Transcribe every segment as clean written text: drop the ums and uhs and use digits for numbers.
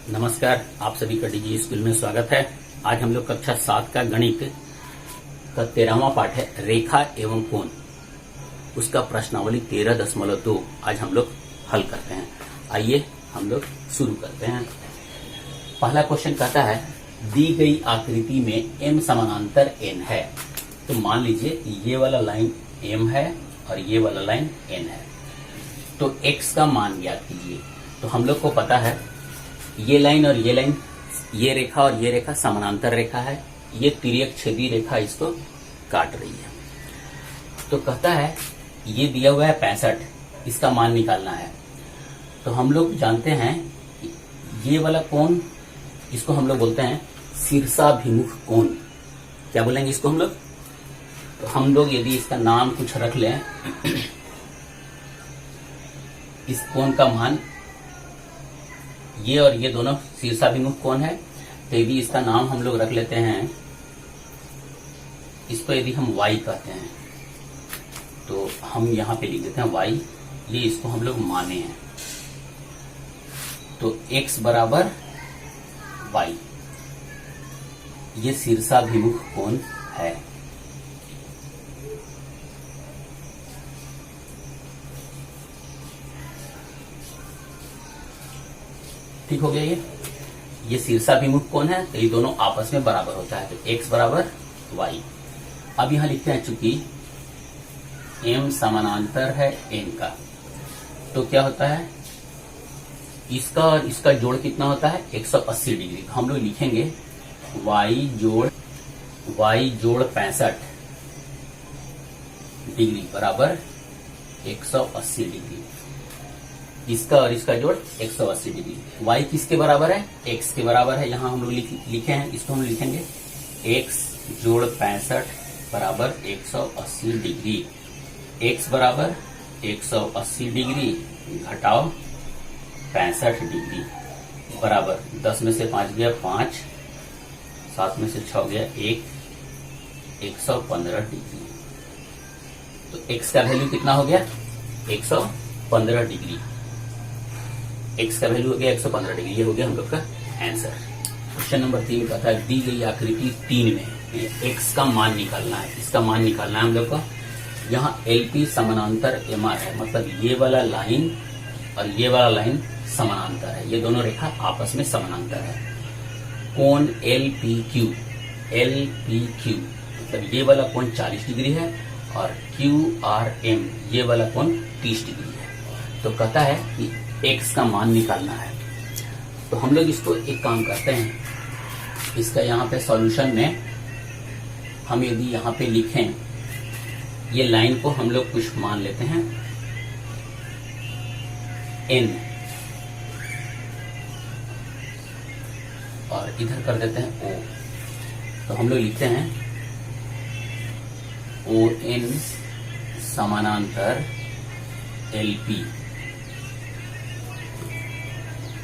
नमस्कार, आप सभी का डीजी स्कूल में स्वागत है। आज हम लोग कक्षा 7 का गणित का 13वां पाठ है रेखा एवं कोण। उसका प्रश्नावली 13.2 आज हम लोग हल करते हैं। आइए हम लोग शुरू करते हैं। पहला क्वेश्चन कहता है दी गई आकृति में m समानांतर n है। तो मान लीजिए ये वाला लाइन m है और ये वाला लाइन n है। तो x का मान ज्ञात कीजिए। तो हम लोग को पता है ये लाइन और ये लाइन, ये रेखा और ये रेखा समानांतर रेखा है। ये तिर्यक छेदी रेखा इसको काट रही है। तो कहता है ये दिया हुआ है 65, इसका मान निकालना है। तो हम लोग जानते हैं ये वाला कोण, इसको हम लोग बोलते हैं शीर्षाभिमुख कोण। क्या बोलेंगे इसको हम लोग? तो हम लोग यदि इसका नाम कुछ रख लें, इस कोण का मान, ये और ये दोनों शीर्षाभिमुख कोण है। तो यदि इसका नाम हम लोग रख लेते हैं, इसको यदि हम y कहते हैं तो हम यहां पे लिख देते हैं y। ये इसको हम लोग माने हैं। तो x बराबर y, ये शीर्षाभिमुख कोण है। ठीक हो गया। ये शीर्षाभिमुख कोण है, तो ये दोनों आपस में बराबर होता है। तो x बराबर y। अब यहां लिखते हैं चूंकि m समानांतर है n का, तो क्या होता है इसका और इसका जोड़ कितना होता है 180 डिग्री। हम लोग लिखेंगे y जोड़ 65 डिग्री बराबर 180 डिग्री। इसका और इसका जोड़ 180 डिग्री। y किसके बराबर है? x के बराबर है। यहां हम लोग लिखे हैं, इसको हम लिखेंगे x जोड़ 65 बराबर 180 डिग्री। x बराबर 180 डिग्री घटाओ 65 डिग्री बराबर 10 में से 5 गया 5, 7 में से 6 गया 1, 115 डिग्री। तो x का वैल्यू कितना हो गया? 115 डिग्री। x का वैल्यू हो गया 115 डिग्री। ये हो गया हम लोग का आंसर। क्वेश्चन नंबर 3 कहता है दी गई आकृति 3 में x का मान निकालना है। इसका मान निकालना है हम लोग को। यहाँ LP समानांतर MR है, मतलब ये वाला लाइन और ये वाला लाइन समानांतर है। ये दोनों रेखा आपस में समानांतर है। कोण LPQ मतलब ये वाला कोण 40 डिग्री है और QRM ये वाला कोण 30 डिग्री है। तो कहता है कि x का मान निकालना है। तो हम लोग इसको एक काम करते हैं, इसका यहाँ पे सॉल्यूशन में हम यदि यहाँ पे लिखें, ये लाइन को हम लोग कुछ मान लेते हैं n और इधर कर देते हैं o। तो हम लोग लिखते हैं ON समानांतर LP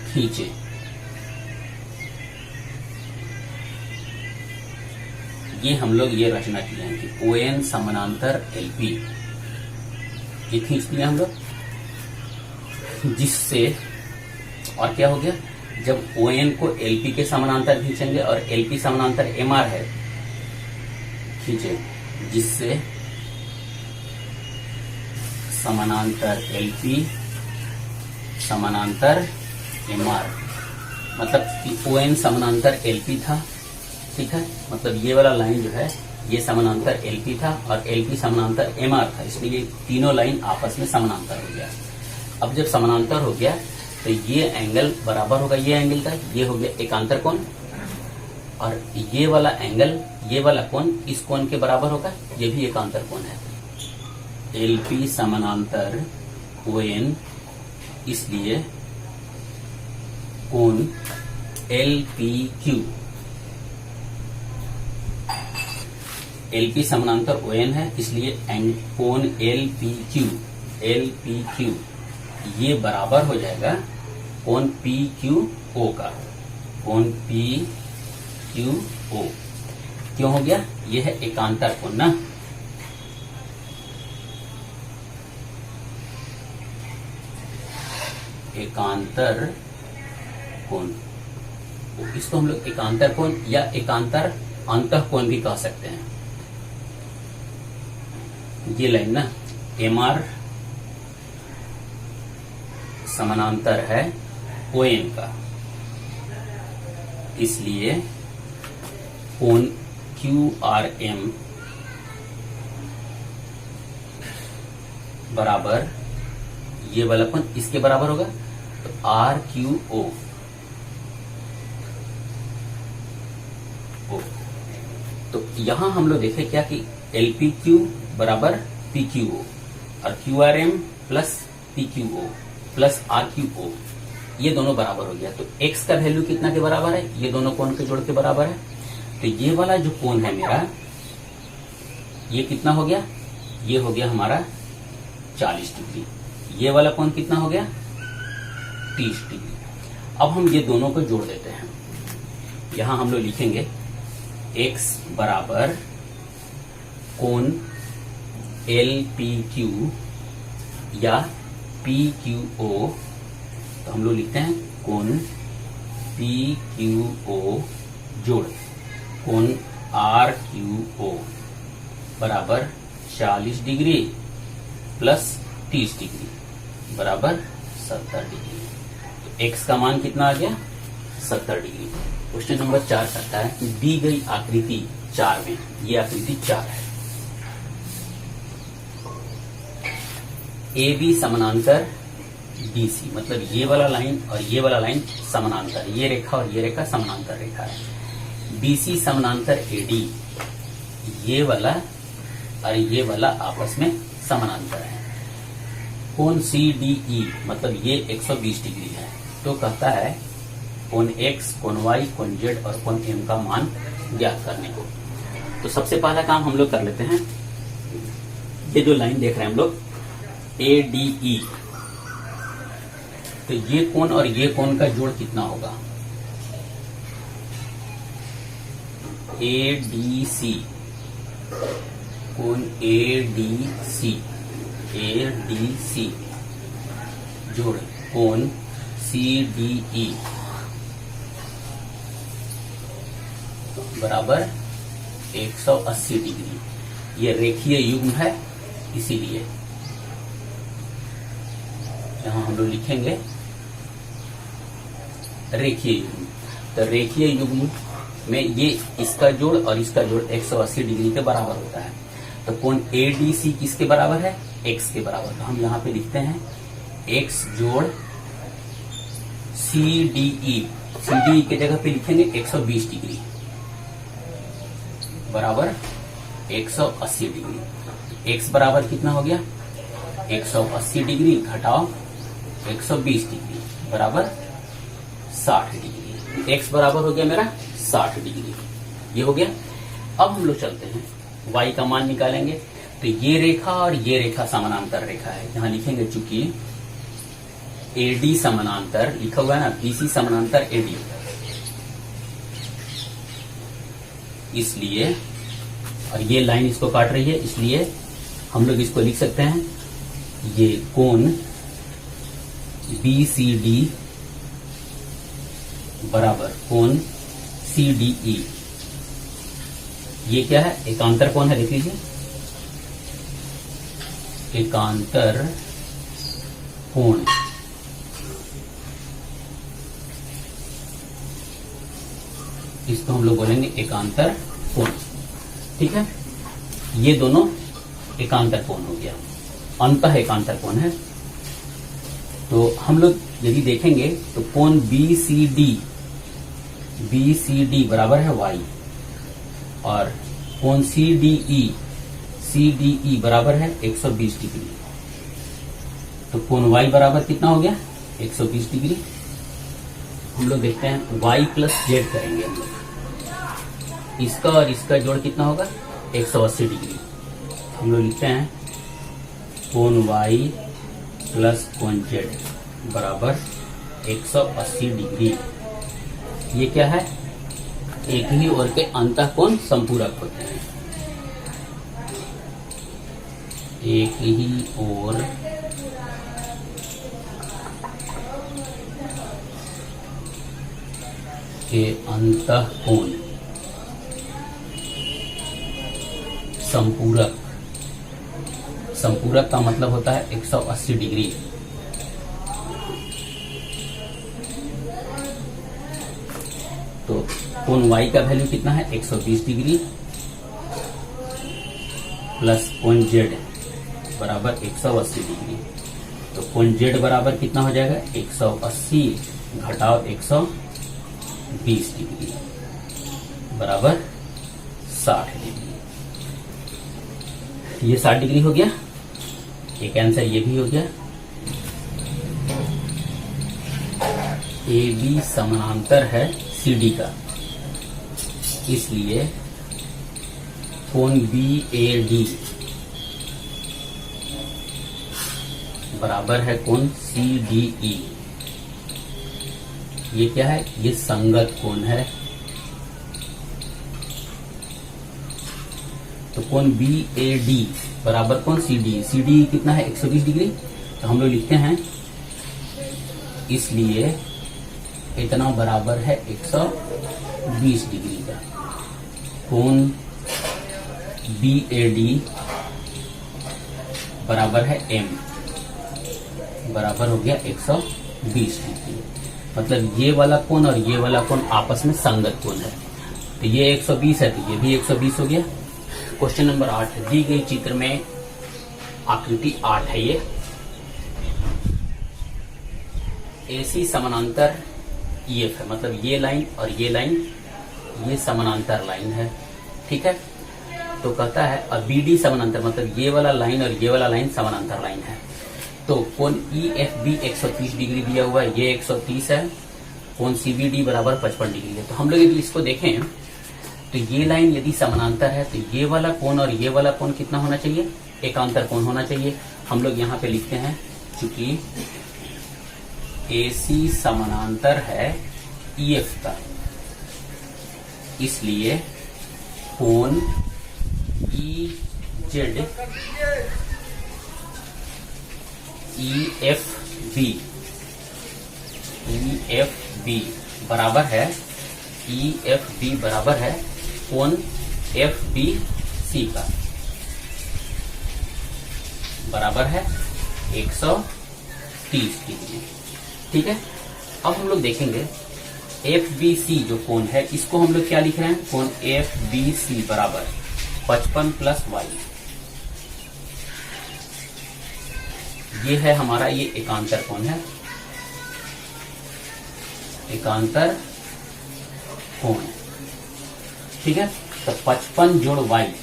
खींचे। ये हम लोग ये रचना किए हैं कि ON समानांतर LP, ये खींच लिया हम लोग। जिससे और क्या हो गया, जब ON को LP के समानांतर खींचेंगे और LP समानांतर MR है, खींचे, जिससे समानांतर LP समानांतर MR, मतलब कि ON समानांतर LP था। ठीक है, मतलब ये वाला लाइन जो है ये समानांतर LP था और LP समानांतर MR था, इसलिए तीनों लाइन आपस में समानांतर हो गया। अब जब समानांतर हो गया तो ये एंगल बराबर होगा ये एंगल का। ये हो गया एकांतर कोण और ये वाला एंगल, ये वाला कोण इस कोण के बराबर होगा। ये भी एकांतर कोण है। LP समानांतर ON, इसलिए कोण LPQ, LP समानांतर ON है, इसलिए कोण LPQ ये बराबर हो जाएगा कोण PQO का। कोण PQO क्यों हो गया? ये है एकांतर कोण ना। एकांतर कोण। O। इसको हम लोग एकांतर कोण या एकांतर अंतः कोण भी कह सकते हैं। ये लाइन ना MR समानांतर है OM का, इसलिए कोण QRM बराबर ये वाला कोण इसके बराबर होगा, तो RQO तो यहां हम लोग देखें क्या कि LPQ बराबर PQO और QRM plus PQO plus RQO ये दोनों बराबर हो गया। तो x का वैल्यू कितना के बराबर है, ये दोनों कोण के जोड़ के बराबर है। तो ये वाला जो कोण है मेरा, ये कितना हो गया, ये हो गया हमारा 40 डिग्री। ये वाला कोण कितना हो गया 30 डिग्री। अब हम ये दोनों को जोड़ देते हैं। यहां हम लोग लिखेंगे x बराबर कोण LPQ या PQO, तो हम लोग लिखते हैं कोण PQO जोड़ कोण RQO बराबर 40 डिग्री प्लस 30 डिग्री बराबर 70 डिग्री। तो x का मान कितना आ गया 70 डिग्री। क्वेश्चन नंबर 4 कहता है कि दी गई आकृति 4 में, ये आकृति 4 है, AB समानांतर BC, मतलब ये वाला लाइन और ये वाला लाइन समानांतर, ये रेखा और ये रेखा समानांतर रेखा है। BC समानांतर AD, ये वाला और ये वाला आपस में समानांतर है। कोण CDE, मतलब ये 120 डिग्री है। तो कहता है कोण X, कोण Y, कोण Z और कोण M का मान ज्ञात करने को। तो सबसे पहला काम हम लोग कर लेते हैं। ये जो लाइन देख रहे हैं हम लोग ADE, तो ये कोण और ये कोण का जोड़ कितना होगा ADC, कोण ADC जोड़ कोण CDE बराबर 180 डिग्री। ये रेखीय युग्म है, इसीलिए यहां हम लोग लिखेंगे रेखीय युग्म। तो रेखीय युग्म में ये इसका जोड़ और इसका जोड़ 180 डिग्री के बराबर होता है। तो कोण ADC किसके बराबर है x के बराबर। तो हम यहां पे लिखते हैं x जोड़ CDE के जगह पे लिखेंगे 120 डिग्री बराबर 180 डिग्री। x बराबर कितना हो गया 180 डिग्री घटाओ 120 डिग्री बराबर 60 डिग्री। x बराबर हो गया मेरा 60 डिग्री, ये हो गया। अब हम लोग चलते हैं y का मान निकालेंगे। तो ये रेखा और ये रेखा समानांतर रेखा है, यहां लिखेंगे चूंकि AD समानांतर लिखा हुआ है ना, BC समानांतर AD, इसलिए और ये लाइन इसको काट रही है, इसलिए हम लोग इसको लिख सकते हैं ये कोण BCD बराबर कोण CDE। ये क्या है एकांतर कोण है, देख लीजिए एकांतर कोण। इसको हम लोग बोलेंगे एकांतर कोण, ठीक है। ये दोनों एकांतर कोण हो गया, अंतः एकांतर कोण है। तो हम लोग यदि देखेंगे तो कोण BCD बराबर है y और कोण CDE बराबर है 120 डिग्री। तो कोण y बराबर कितना हो गया 120 डिग्री। हम लोग देखते हैं y प्लस जेड करेंगे हम लोग, इसका और इसका जोड़ कितना होगा 180 डिग्री। हम लोग लिखते हैं कोण y प्लस कोण z बराबर 180 डिग्री। ये क्या है एक ही ओर के अंतः कोण संपूरक होते हैं, एक ही ओर के अंतः कोण संपूरक, संपूरक का मतलब होता है 180 डिग्री। तो कोण y का वैल्यू कितना है 120 डिग्री प्लस कोण z बराबर 180 डिग्री। तो कोण z बराबर कितना हो जाएगा 180 घटाओ 120 डिग्री बराबर 60 डिग्री। ये 60 डिग्री हो गया, एक आंसर ये भी हो गया। ए बी समानांतर है सी डी का, इसलिए कोण बी ए डी बराबर है कोण सी डी ई। ये क्या है, ये संगत कोण है। तो कोण बी ए डी बराबर कोण सी डी, सी डी कितना है 120 डिग्री। तो हम लोग लिखते हैं इसलिए इतना बराबर है 120 डिग्री का। कोण बी ए डी बराबर है एम, बराबर हो गया 120 डिग्री। मतलब ये वाला कोण और ये वाला कोण आपस में संगत कोण है। तो ये 120 है तो ये भी 120 हो गया। क्वेश्चन नंबर 8 दी गई चित्र में आकृति 8 है। ये एसी समानांतर ईएफ है, मतलब ये लाइन और ये लाइन ये समानांतर लाइन है, ठीक है। तो कहता है अब बीडी समानांतर, मतलब ये वाला लाइन और ये वाला लाइन समानांतर लाइन है। तो कोण ईएफबी 130 डिग्री दिया हुआ है, ये 130 है। कोण सीबीडी बराबर 55 डिग्री है। तो हम लोग यदि इसको देखें तो ये लाइन यदि समानांतर है तो ये वाला कोण और ये वाला कोण कितना होना चाहिए, एकांतर कोण होना चाहिए। हम लोग यहाँ पे लिखते हैं चूंकि एसी समानांतर है ईएफ का, इसलिए कोण ईजेड ईएफबी बराबर है, ईएफबी बराबर है कोण एफबीसी का, बराबर है 130 डिग्री, ठीक है। अब हम लोग देखेंगे एफबीसी जो कोण है इसको हम लोग क्या लिख रहे हैं, कोण एफबीसी बराबर 55 प्लस वाई। ये है हमारा, ये एकांतर कोण है, एकांतर कोण है, ठीक है। तो 55 जोड़ वाई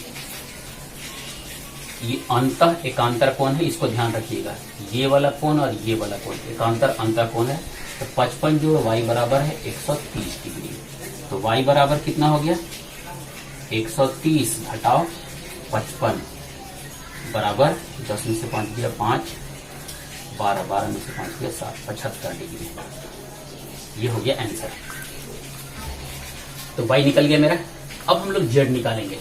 ये अंतः एकांतर कोण है, इसको ध्यान रखिएगा। ये वाला कोण और ये वाला कोण एकांतर अंतर कोण है। तो 55 जोड़ वाई बराबर है 130 डिग्री। तो वाई बराबर कितना हो गया 130 घटाओ 55 बराबर 10 में से 5 दिया 5, 12 में से 5 दिया 7, 75 डिग्री। ये हो गया आंसर। तो वाई निकल गया मेरा। अब हम लोग जेड निकालेंगे।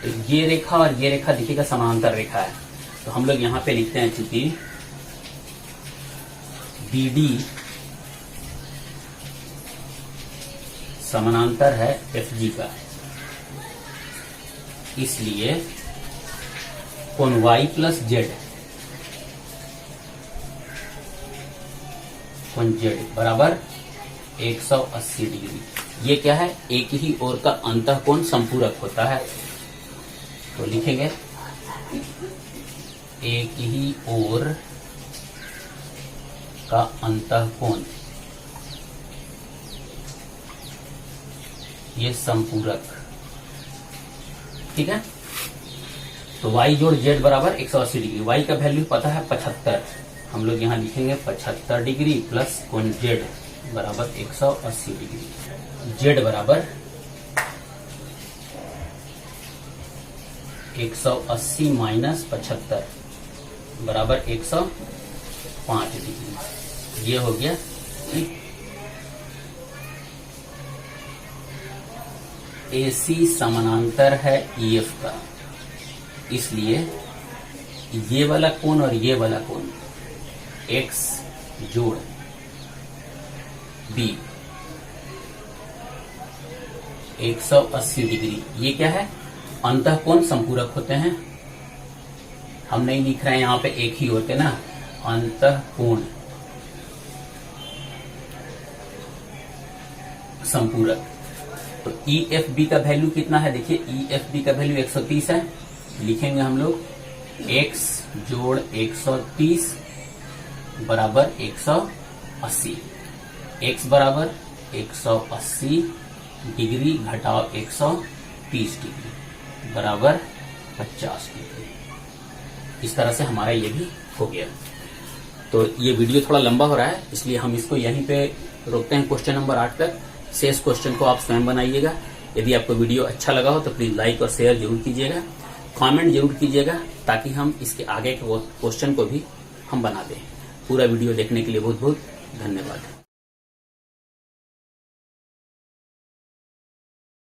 तो ये रेखा और ये रेखा दिखेगा समानांतर रेखा है। तो हम लोग यहां पे लिखते हैं चूंकि बीडी समानांतर है एफजी का, इसलिए कोण वाई प्लस जेड, कोण जेड बराबर 180 डिग्री। ये क्या है, एक ही ओर का अंतः कोण संपूरक होता है। तो लिखेंगे एक ही ओर का अंतः कोण ये संपूरक, ठीक है। तो y जोड़ z बराबर 180 डिग्री। y का वैल्यू पता है 75, हम लोग यहां लिखेंगे 75 डिग्री प्लस कोण z बराबर 180 डिग्री। z बराबर 180 माइनस 75 बराबर 105 डिग्री। ये हो गया। एसी समानांतर है ईएफ का, इसलिए ये वाला कोण और ये वाला कोण x जोड़ b 180 डिग्री। ये क्या है? अंतःकोण संपूरक होते हैं। हम नहीं लिख रहे हैं यहाँ पे, एक ही होते ना, अंतःकोण संपूरक। तो EFB का वैल्यू कितना है? देखिए EFB का वैल्यू 130 है। लिखेंगे हम लोग x जोड़ 130 बराबर 180। x बराबर 180 डिग्री घटाओ 130 डिग्री बराबर 50 डिग्री। इस तरह से हमारा ये भी हो गया। तो ये वीडियो थोड़ा लंबा हो रहा है, इसलिए हम इसको यहीं पे रोकते हैं क्वेश्चन नंबर 8 तक। शेष क्वेश्चन को आप स्वयं बनाइएगा। यदि आपको वीडियो अच्छा लगा हो तो प्लीज लाइक और शेयर जरूर कीजिएगा, कमेंट जरूर कीजिएगा, ताकि हम इसके आगे के क्वेश्चन को भी हम बना दें। पूरा वीडियो देखने के लिए बहुत बहुत धन्यवाद।